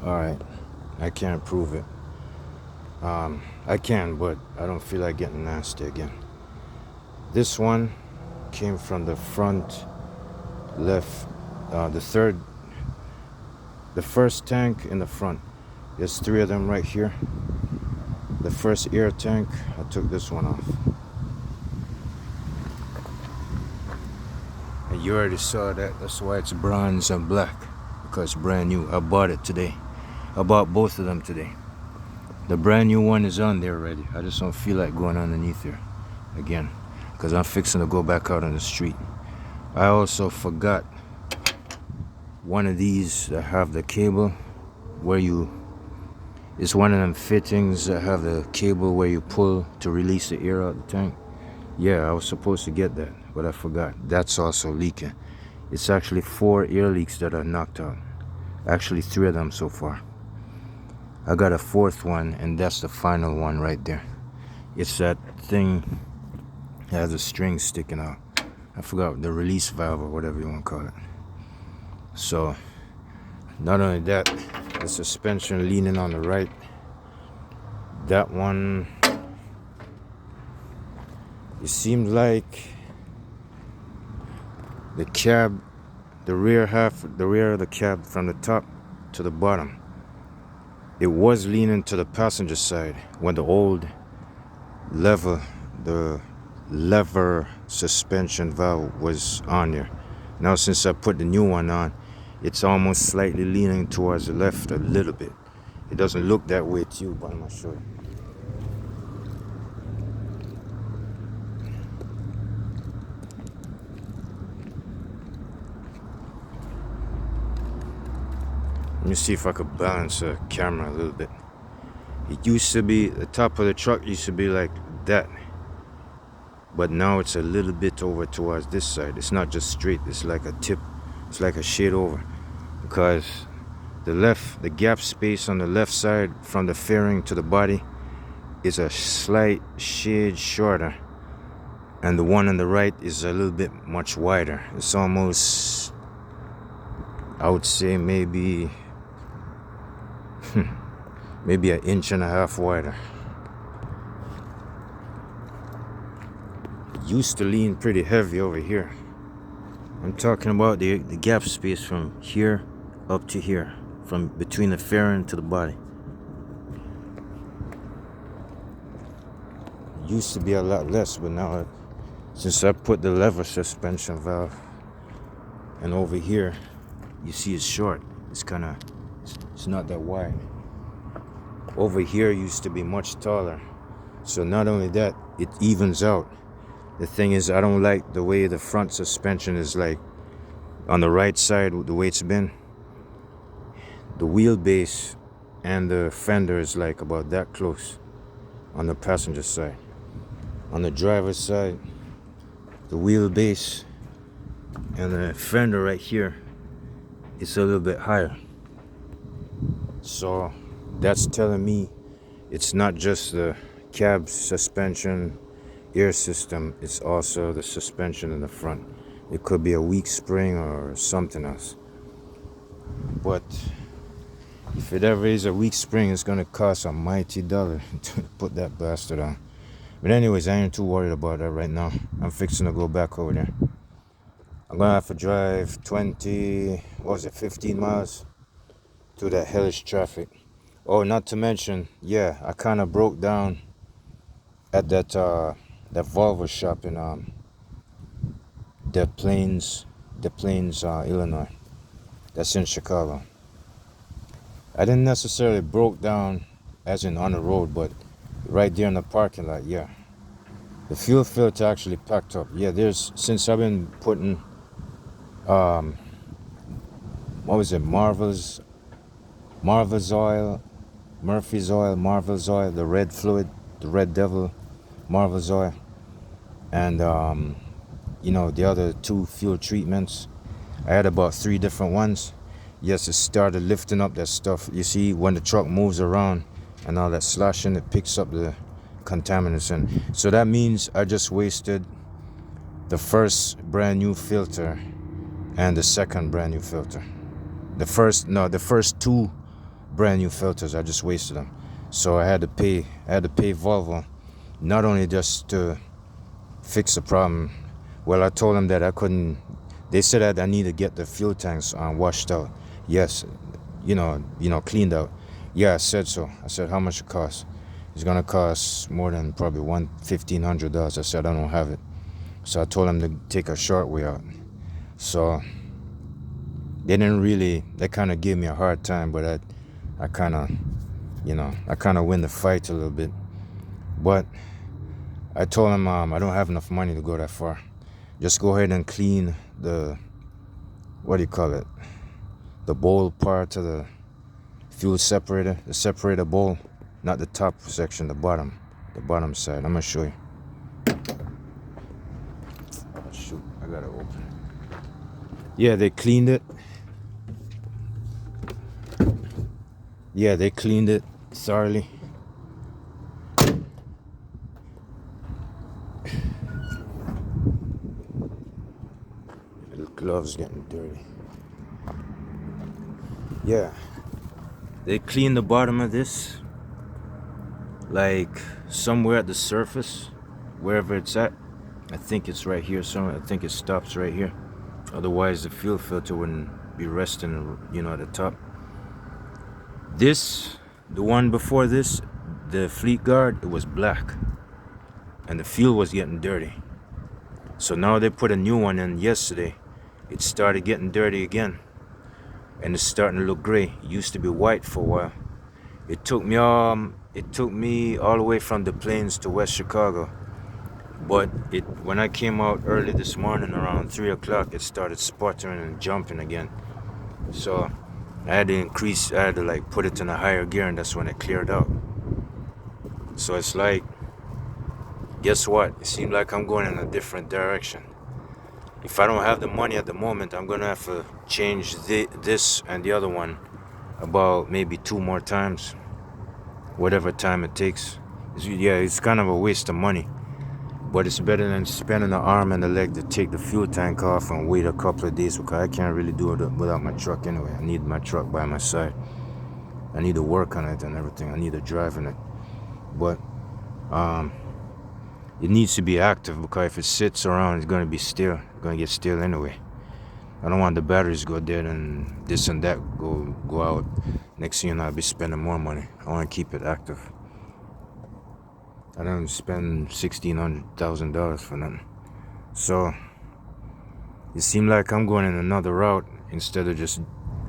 Alright, I can't prove it. I can, but I don't feel like getting nasty again. This one came from the front left, the first tank in the front. There's three of them right here. The first air tank, I took this one off. And you already saw that, that's why it's bronze and black, because it's brand new. I bought it today. I bought both of them today. The brand new one is on there already. I just don't feel like going underneath there again, because I'm fixing to go back out on the street. I also forgot one of these that have the cable where it's one of them fittings that have the cable where you pull to release the air out the tank. Yeah, I was supposed to get that, but I forgot. That's also leaking. It's actually 4 air leaks that are knocked out. Actually 3 of them so far. I got a 4th one, and that's the final one right there. It's that thing that has a string sticking out. I forgot, the release valve or whatever you want to call it. So, not only that, the suspension leaning on the right. That one, it seemed like the cab, the rear of the cab from the top to the bottom, it was leaning to the passenger side when the old the lever suspension valve was on there. Now since I put the new one on, it's almost slightly leaning towards the left a little bit. It doesn't look that way to you, but I'm gonna show you. Let me see if I could balance the camera a little bit. It used to be, the top of the truck used to be like that, but now it's a little bit over towards this side. It's not just straight, it's like a tip, it's like a shade over, because the gap space on the left side from the fairing to the body is a slight shade shorter, and the one on the right is a little bit much wider. It's almost, I would say maybe maybe 1.5 inches wider. It used to lean pretty heavy over here. I'm talking about the gap space from here up to here, from between the fairing to the body. It used to be a lot less, but now since I put the lever suspension valve, and over here you see it's short, it's not that wide. Over here used to be much taller. So not only that, it evens out. The thing is, I don't like the way the front suspension is like on the right side, the way it's been. The wheelbase and the fender is like about that close on the passenger side. On the driver's side, the wheelbase and the fender right here, it's a little bit higher. So that's telling me it's not just the cab suspension air system, it's also the suspension in the front. It could be a weak spring or something else. But if it ever is a weak spring, it's gonna cost a mighty dollar to put that bastard on. But anyways, I ain't too worried about that right now. I'm fixing to go back over there. I'm gonna have to drive 15 miles through that hellish traffic. Oh, not to mention, yeah, I kind of broke down at that Volvo shop in Des Plaines, Illinois. That's in Chicago. I didn't necessarily broke down as in on the road, but right there in the parking lot, yeah. The fuel filter actually packed up. Yeah, since I've been putting, Murphy's oil, the red fluid, the Red Devil, Marvel's oil, and the other 2 fuel treatments. I had about 3 different ones. Yes, it started lifting up that stuff. You see, when the truck moves around and all that sloshing, it picks up the contaminants in. So that means I just wasted the first brand new filter and the second brand new filter. The first 2 brand new filters. I just wasted them. So I had to pay Volvo, not only just to fix the problem. Well, I told them that I couldn't. They said that I need to get the fuel tanks washed out. Yes, cleaned out. Yeah, I said so. I said, how much it costs? It's gonna cost more than probably $1,500. I said I don't have it. So I told them to take a short way out. So they kind of gave me a hard time, but I kind of win the fight a little bit. But I told them I don't have enough money to go that far. Just go ahead and clean the, the bowl part of the fuel separator, the separator bowl, not the top section, the bottom side. I'm gonna show you. Oh, shoot, I gotta open it. Yeah, they cleaned it. Yeah, they cleaned it thoroughly. The gloves getting dirty. Yeah, they cleaned the bottom of this, like somewhere at the surface, wherever it's at. I think it's right here somewhere. I think it stops right here. Otherwise the fuel filter wouldn't be resting, at the top. This, the one before this, the Fleet Guard, it was black and the fuel was getting dirty. So now they put a new one in yesterday. It started getting dirty again and it's starting to look gray. It used to be white for a while. It took me all the way from the Plains to West Chicago, but when I came out early this morning around 3 o'clock, it started sputtering and jumping again. So I had to put it in a higher gear, and that's when it cleared out. So it's like, guess what? It seemed like I'm going in a different direction. If I don't have the money at the moment, I'm gonna have to change this and the other one about maybe 2 more times, whatever time it takes. It's kind of a waste of money, but it's better than spending the arm and the leg to take the fuel tank off and wait a couple of days, because I can't really do it without my truck anyway. I need my truck by my side. I need to work on it and everything. I need to drive in it, but it needs to be active, because if it sits around, it's gonna be stale. It's gonna get stale anyway. I don't want the batteries to go dead and this and that go out. Next thing you know, I'll be spending more money. I want to keep it active. I don't spend $1,600 for nothing. So it seemed like I'm going in another route instead of just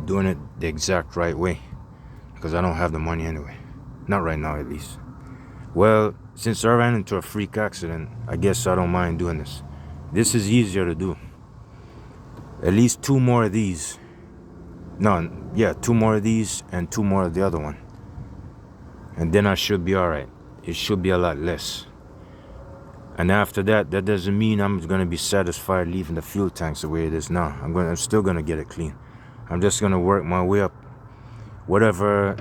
doing it the exact right way, because I don't have the money anyway. Not right now, at least. Well, since I ran into a freak accident, I guess I don't mind doing this. This is easier to do. At least 2 more of these. 2 more of these and 2 more of the other one. And then I should be alright. It should be a lot less. And after that doesn't mean I'm going to be satisfied leaving the fuel tanks the way it is now. I'm still going to get it clean. I'm just going to work my way up. Whatever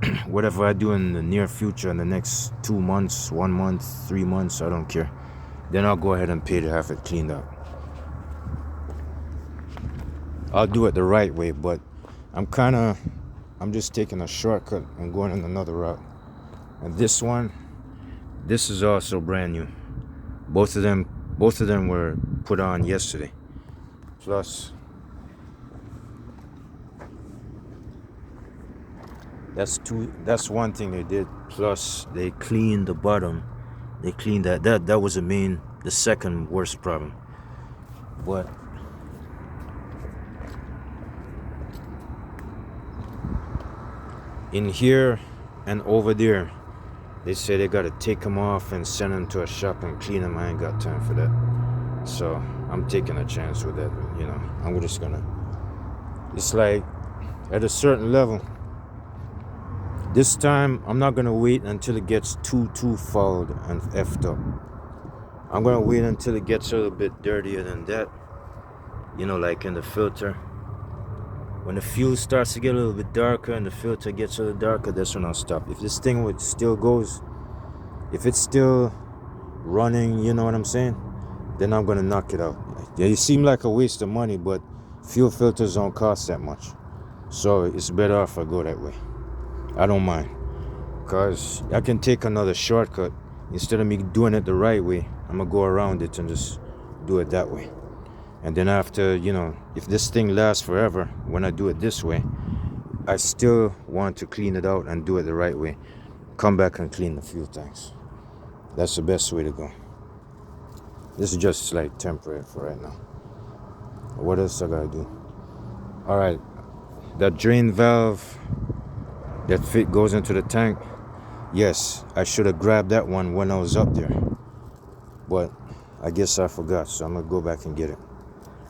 I do in the near future, in the next 2 months, 1 month, 3 months, I don't care. Then I'll go ahead and pay to have it cleaned up. I'll do it the right way, but I'm just taking a shortcut and going in another route. And this is also brand new. Both of them were put on yesterday. Plus, that's one thing they did. Plus, they cleaned the bottom. They cleaned that. That was the second worst problem. But in here and over there, they say they gotta take them off and send them to a shop and clean them. I ain't got time for that. So I'm taking a chance with that. I'm just gonna. It's like at a certain level. This time I'm not gonna wait until it gets too fouled and effed up. I'm gonna wait until it gets a little bit dirtier than that. Like in the filter. When the fuel starts to get a little bit darker and the filter gets a little darker, that's when I'll stop. If this thing still goes, if it's still running, you know what I'm saying? Then I'm gonna knock it out. Yeah, it seemed like a waste of money, but fuel filters don't cost that much. So it's better off I go that way. I don't mind, because I can take another shortcut. Instead of me doing it the right way, I'm gonna go around it and just do it that way. And then after, if this thing lasts forever, when I do it this way, I still want to clean it out and do it the right way. Come back and clean the fuel tanks. That's the best way to go. This is just like temporary for right now. What else I gotta do? All right, that drain valve that fit goes into the tank. Yes, I should have grabbed that one when I was up there, but I guess I forgot, so I'm gonna go back and get it.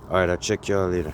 All right, I'll check y'all later.